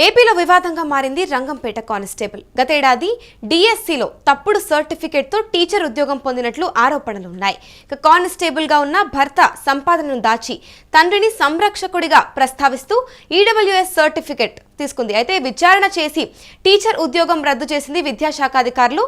ఏపీలో వివాదంగా మారింది రంగంపేట కానిస్టేబుల్. గతేడాది డిఎస్సిలో తప్పుడు సర్టిఫికేట్తో టీచర్ ఉద్యోగం పొందినట్లు ఆరోపణలు ఉన్నాయి. కానిస్టేబుల్గా ఉన్న భర్త సంపాదనను దాచి తండ్రిని సంరక్షకుడిగా ప్రస్తావిస్తూ ఈడబ్ల్యూఎస్ సర్టిఫికేట్ తీసుకుంది. అయితే విచారణ చేసి టీచర్ ఉద్యోగం రద్దు చేసింది విద్యాశాఖ అధికారులు.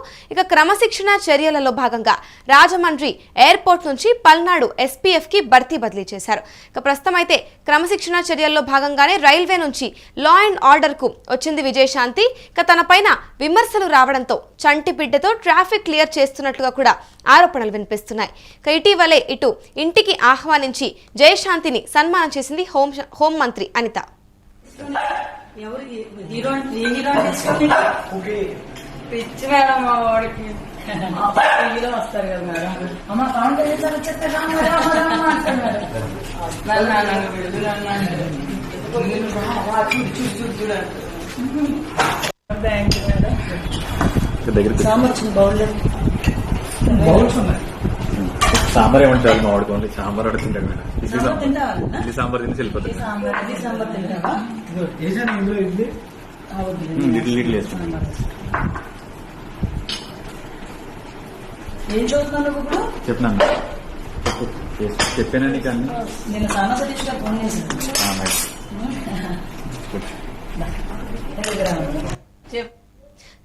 క్రమశిక్షణ చర్యలలో భాగంగా రాజమండ్రి ఎయిర్పోర్ట్ నుంచి పల్నాడు ఎస్పీఎఫ్ కి భర్తీ బదిలీ చేశారు. ప్రస్తుతం అయితే క్రమశిక్షణ చర్యల్లో భాగంగానే రైల్వే నుంచి లా అండ్ ఆర్డర్ కు వచ్చింది విజయశాంతి. తనపైన విమర్శలు రావడంతో చంటి బిడ్డతో ట్రాఫిక్ క్లియర్ చేస్తున్నట్లుగా కూడా ఆరోపణలు వినిపిస్తున్నాయి. ఇటీవలే ఇటు ఇంటికి ఆహ్వానించి జయశాంతిని సన్మానం చేసింది హోంమంత్రి అనిత. పిచ్చి మేడం మా వాడికి వస్తారు కదా మేడం. అమ్మ sound thank you madam. Sambar bowls ఉన్నాయి. సాంబార్ ఏమంటారు మా వాడుకోండి. సాంబార్ అడుగుతుంటాడు మేడం. ఇడ్లీ సాంబార్ తిని వెళ్ళిపోతుంది. లిటిల్ వేసుకుంటాను. ఏం చదువుతున్నాను ఇప్పుడు చెప్పినా చెప్పానా నీకు అన్ని. నేను సానా సతీష్ గారు ఫోన్ చేశాను.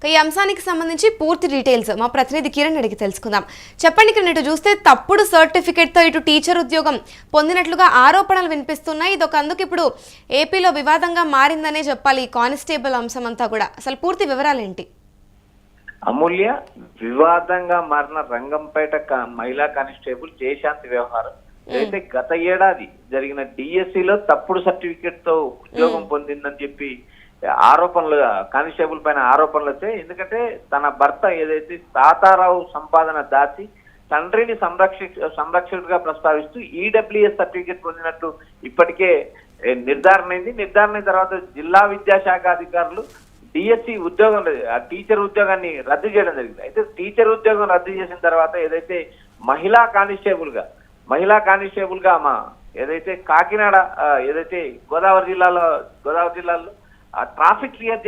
ఈ అంశానికి సంబంధించి పూర్తి డీటెయిల్స్ మా ప్రతినిధి కిరణ్ అడిగి తెలుసుకుందాం. చెప్పండి కిరణ్, ఇటు చూస్తే తప్పుడు సర్టిఫికేట్తో ఇటు టీచర్ ఉద్యోగం పొందినట్లుగా ఆరోపణలు వినిపిస్తున్నాయి. ఇదొక అందుకు ఇప్పుడు ఏపీలో వివాదంగా మారిందనే చెప్పాలి ఈ కానిస్టేబుల్ అంశం అంతా కూడా. అసలు పూర్తి వివరాలు ఏంటి? అమూల్య, వివాదంగా మారిన రంగంపేట మహిళా కానిస్టేబుల్ జయశాంతి వ్యవహారం అయితే గత ఏడాది జరిగిన డిఎస్సిలో తప్పుడు సర్టిఫికేట్ తో ఉద్యోగం పొందిందని చెప్పి ఆరోపణలు, కానిస్టేబుల్ పైన ఆరోపణలు వచ్చాయి. ఎందుకంటే తన భర్త ఏదైతే తాతారావు సంపాదన దాచి తండ్రిని సంరక్షకుడిగా ప్రస్తావిస్తూ ఈడబ్ల్యూఎస్ సర్టిఫికేట్ పొందినట్టు ఇప్పటికే నిర్ధారణ అయింది. నిర్ధారణ తర్వాత జిల్లా విద్యాశాఖ అధికారులు డిఎస్సి ఉద్యోగం, టీచర్ ఉద్యోగాన్ని రద్దు చేయడం జరిగింది. అయితే టీచర్ ఉద్యోగం రద్దు చేసిన తర్వాత ఏదైతే మహిళా కానిస్టేబుల్ గా ఏదైతే కాకినాడ, ఏదైతే గోదావరి జిల్లాలో ట్రాఫిక్ క్లియర్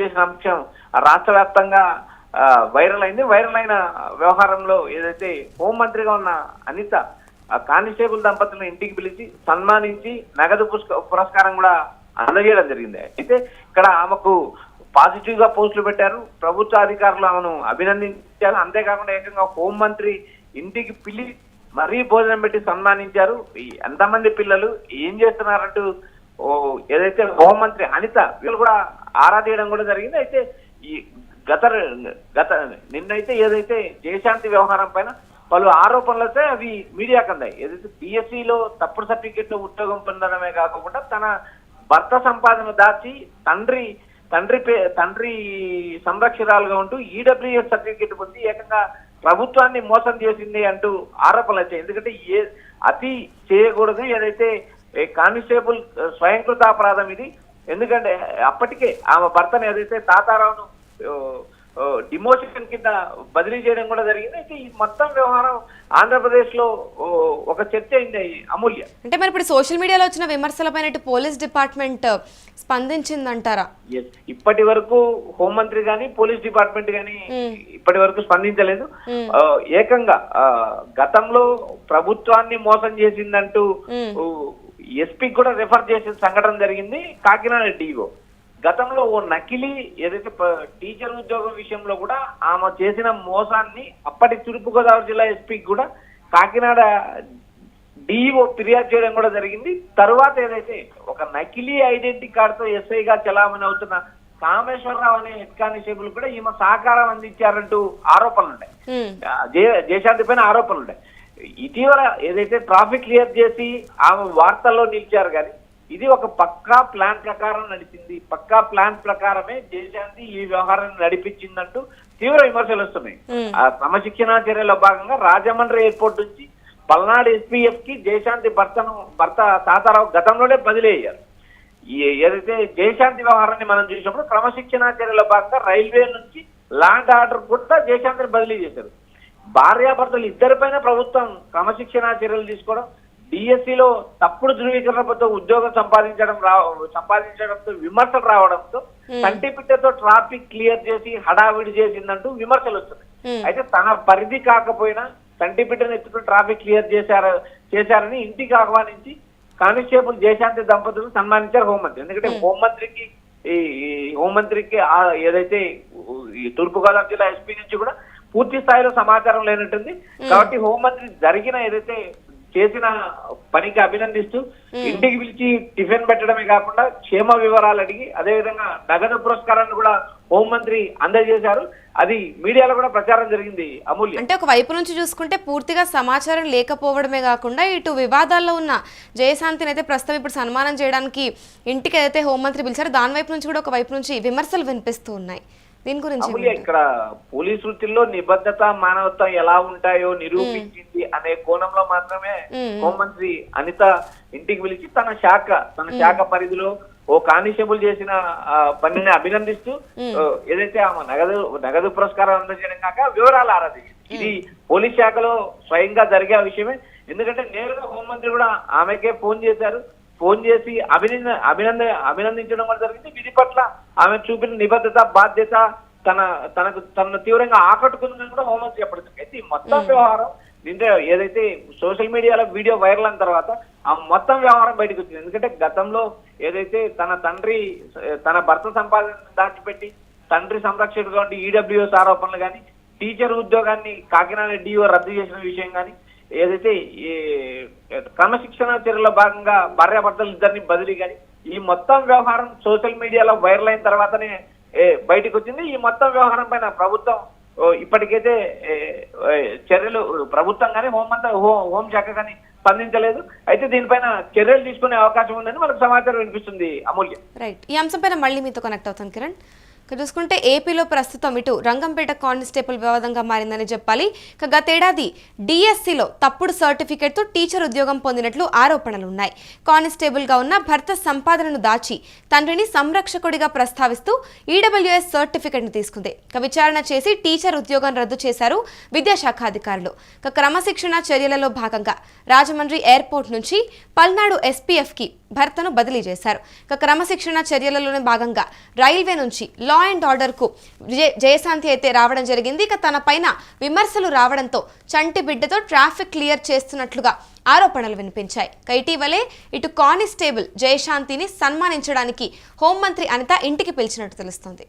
చేసిన అంశం రాష్ట్ర వ్యాప్తంగా వైరల్ అయింది. వైరల్ అయిన వ్యవహారంలో ఏదైతే హోంమంత్రిగా ఉన్న అనిత కానిస్టేబుల్ దంపతులను ఇంటికి పిలిచి సన్మానించి నగదు పురస్కారం కూడా అందజేయడం జరిగింది. అయితే ఇక్కడ ఆమెకు పాజిటివ్ గా పోస్టులు పెట్టారు. ప్రభుత్వ అధికారులు ఆమెను అభినందించారు. అంతేకాకుండా ఏకంగా హోంమంత్రి ఇంటికి పిలిచి మరీ భోజనం పెట్టి సన్మానించారు. ఎంతమంది పిల్లలు ఏం చేస్తున్నారంటూ ఏదైతే హోంమంత్రి అనిత వీళ్ళు కూడా ఆరా తీయడం కూడా జరిగింది. అయితే ఈ గత నిన్నైతే ఏదైతే జయశాంతి వ్యవహారం పైన పలు ఆరోపణలు అయితే అవి మీడియాకు అందాయి. ఏదైతే బిఎస్సిలో తప్పుడు సర్టిఫికేట్ లో ఉద్యోగం పొందడమే కాకుండా తన భర్త సంపాదన దాచి తండ్రి సంరక్షకురాలుగా ఉంటూ ఈడబ్ల్యూఎస్ సర్టిఫికేట్ పొంది ఏకంగా ప్రభుత్వాన్ని మోసం చేసింది అంటూ ఆరోపణలు వచ్చాయి. ఎందుకంటే అతి చేయకూడదు, ఏదైతే కానిస్టేబుల్ స్వయంకృత అపరాధం ఇది. ఎందుకంటే అప్పటికే ఆమె భర్తను ఏదైతే తాతారావును డిమోషన్ కింద బదిలీ చేయడం కూడా జరిగింది. అయితే ఈ మొత్తం వ్యవహారం ఆంధ్రప్రదేశ్ లో ఒక చర్చ అయింది అమూల్య. అంటే మరి ఇప్పుడు సోషల్ మీడియాలో వచ్చిన విమర్శలపైన పోలీస్ డిపార్ట్మెంట్ స్పందించిందంటారా? ఇప్పటి వరకు హోంమంత్రి గాని పోలీస్ డిపార్ట్మెంట్ గాని ఇప్పటి వరకు స్పందించలేదు. ఏకంగా గతంలో ప్రభుత్వాన్ని మోసం చేసిందంటూ ఎస్పీ కూడా రిఫర్ చేసిన సంఘటన జరిగింది. కాకినాడ డిఓ గతంలో ఓ నకిలీ ఏదైతే టీచర్ ఉద్యోగం విషయంలో కూడా ఆమె చేసిన మోసాన్ని అప్పటి తూర్పుగోదావరి జిల్లా ఎస్పీకి కూడా కాకినాడ డిఓ ఫిర్యాదు చేయడం కూడా జరిగింది. తరువాత ఏదైతే ఒక నకిలీ ఐడెంటిటీ కార్డుతో ఎస్ఐగా చలామణి అవుతున్న కామేశ్వరరావు అనే హెడ్ కానిస్టేబుల్ కూడా ఈమె సహకారం అందించారంటూ ఆరోపణలు ఉన్నాయి. జయశాంతి పైన ఆరోపణలు ఉన్నాయి. ఇటీవల ఏదైతే ట్రాఫిక్ క్లియర్ చేసి ఆమె వార్తల్లో నిలిచారు కానీ ఇది ఒక పక్కా ప్లాన్ ప్రకారం నడిచింది. పక్కా ప్లాన్ ప్రకారమే జయశాంతి ఈ వ్యవహారాన్ని నడిపించిందంటూ తీవ్ర విమర్శలు వస్తున్నాయి. ఆ క్రమశిక్షణ చర్యలో భాగంగా రాజమండ్రి ఎయిర్పోర్ట్ నుంచి పల్నాడు ఎస్పీఎఫ్ కి జయశాంతి భర్త తాతారావు గతంలోనే బదిలీ అయ్యారు. ఏదైతే జయశాంతి వ్యవహారాన్ని మనం చూసినప్పుడు క్రమశిక్షణ చర్యలో భాగంగా రైల్వే నుంచి లా అండ్ ఆర్డర్ కూడా జయశాంతిని బదిలీ చేశారు. భార్యాభర్తలు ఇద్దరిపైన ప్రభుత్వం క్రమశిక్షణ చర్యలు తీసుకోవడం డిఎస్సిలో తప్పుడు ధృవీకరణతో ఉద్యోగం సంపాదించడంతో విమర్శలు రావడంతో కంటిపిట్టతో ట్రాఫిక్ క్లియర్ చేసి హడావిడి చేసిందంటూ విమర్శలు వస్తున్నాయి. అయితే తన పరిధి కాకపోయినా కంటిపిట్టను ఎత్తుకుని ట్రాఫిక్ క్లియర్ చేశారని ఇంటికి ఆహ్వానించి కానిస్టేబుల్ జయశాంతి దంపతులు సన్మానించారు హోంమంత్రి. ఎందుకంటే హోంమంత్రికి ఏదైతే ఈ తూర్పుగోదావరి జిల్లా ఎస్పీ నుంచి కూడా పూర్తి స్థాయిలో సమాచారం లేనట్టుంది. కాబట్టి హోంమంత్రి జరిగిన ఏదైతే చేసిన పనికి అభినందిస్తూ ఇంటికి పిలిచి టిఫిన్ పెట్టడమే కాకుండా క్షేమ వివరాలు అడిగి అదేవిధంగా నగదు పురస్కారాన్ని కూడా హోంమంత్రి అందజేశారు. అది మీడియాలో కూడా ప్రచారం జరిగింది. అమూల్య, అంటే ఒక వైపు నుంచి చూసుకుంటే పూర్తిగా సమాచారం లేకపోవడమే కాకుండా ఇటు వివాదాల్లో ఉన్న జయశాంతిని అయితే ప్రస్తుతం ఇప్పుడు సన్మానం చేయడానికి ఇంటికి ఏదైతే హోంమంత్రి పిలిచారో దాని వైపు నుంచి కూడా ఒక వైపు నుంచి విమర్శలు వినిపిస్తూ ఉన్నాయి. దీని గురించి ఇక్కడ పోలీస్ వృత్తిలో నిబద్ధత మానవత్వం ఎలా ఉంటాయో నిరూపించింది అనే కోణంలో మాత్రమే హోంమంత్రి అనిత ఇంటికి పిలిచి తన శాఖ పరిధిలో ఓ కానిస్టేబుల్ చేసిన పనిని అభినందిస్తూ ఏదైతే ఆమె నగదు పురస్కారం అందజేయడం కాక వివరాలు ఆరాధించింది. ఇది పోలీస్ శాఖలో స్వయంగా జరిగే విషయమే. ఎందుకంటే నేరుగా హోంమంత్రి కూడా ఆమెకే ఫోన్ చేశారు. ఫోన్ చేసి అభినందించడం కూడా జరిగింది. విధి పట్ల ఆమె చూపిన నిబద్ధత, బాధ్యత తనను తీవ్రంగా ఆకట్టుకుందని కూడా హోంమంత్రి చెప్పడం. అయితే ఈ మొత్తం వ్యవహారం దీంట్లో ఏదైతే సోషల్ మీడియాలో వీడియో వైరల్ అయిన తర్వాత ఆ మొత్తం వ్యవహారం బయటకు వచ్చింది. ఎందుకంటే గతంలో ఏదైతే తన భర్త సంపాదన దాచిపెట్టి తండ్రి సంరక్షకుడుగా ఉండి ఈడబ్ల్యూఎస్ ఆరోపణలు కానీ, టీచర్ ఉద్యోగాన్ని కాకినాడ డిఓ రద్దు చేసిన విషయం కానీ, ఏదైతే ఈ క్రమశిక్షణ చర్యలో భాగంగా భార్యాభర్తలు ఇద్దరిని బదిలీ కానీ, ఈ మొత్తం వ్యవహారం సోషల్ మీడియాలో వైరల్ అయిన తర్వాతనే బయటకు వచ్చింది. ఈ మొత్తం వ్యవహారం పైన ప్రభుత్వం ఇప్పటికైతే చర్యలు ప్రభుత్వం కానీ హోంశాఖ కానీ స్పందించలేదు. అయితే దీనిపైన చర్యలు తీసుకునే అవకాశం ఉందని మనకు సమాచారం వినిపిస్తుంది. అమూల్య, రైట్. ఈ అంశంపైన మళ్ళీ మీతో కనెక్ట్ అవుతాను కిరణ్. ఇక చూసుకుంటే ఏపీలో ప్రస్తుతం ఇటు రంగంపేట కానిస్టేబుల్ వివాదంగా మారిందని చెప్పాలి. ఇక గతేడాది డిఎస్సిలో తప్పుడు సర్టిఫికేట్తో టీచర్ ఉద్యోగం పొందినట్లు ఆరోపణలు ఉన్నాయి. కానిస్టేబుల్గా ఉన్న భర్త సంపాదనను దాచి తండ్రిని సంరక్షకుడిగా ప్రస్తావిస్తూ ఈడబ్ల్యూఎస్ సర్టిఫికేట్ను తీసుకుంది. ఇక విచారణ చేసి టీచర్ ఉద్యోగం రద్దు చేశారు విద్యాశాఖ అధికారులు. ఇక క్రమశిక్షణ చర్యలలో భాగంగా రాజమండ్రి ఎయిర్పోర్ట్ నుంచి పల్నాడు ఎస్పీఎఫ్కి భర్తను బదిలీ చేశారు. ఇక క్రమశిక్షణ చర్యలలోనే భాగంగా రైల్వే నుంచి లా అండ్ ఆర్డర్కు జయశాంతి అయితే రావడం జరిగింది. ఇక తన పైన విమర్శలు రావడంతో చంటి బిడ్డతో ట్రాఫిక్ క్లియర్ చేస్తున్నట్లుగా ఆరోపణలు వినిపించాయి. ఇటీవలే ఇటు కానిస్టేబుల్ జయశాంతిని సన్మానించడానికి హోంమంత్రి అనిత ఇంటికి పిలిచినట్టు తెలుస్తోంది.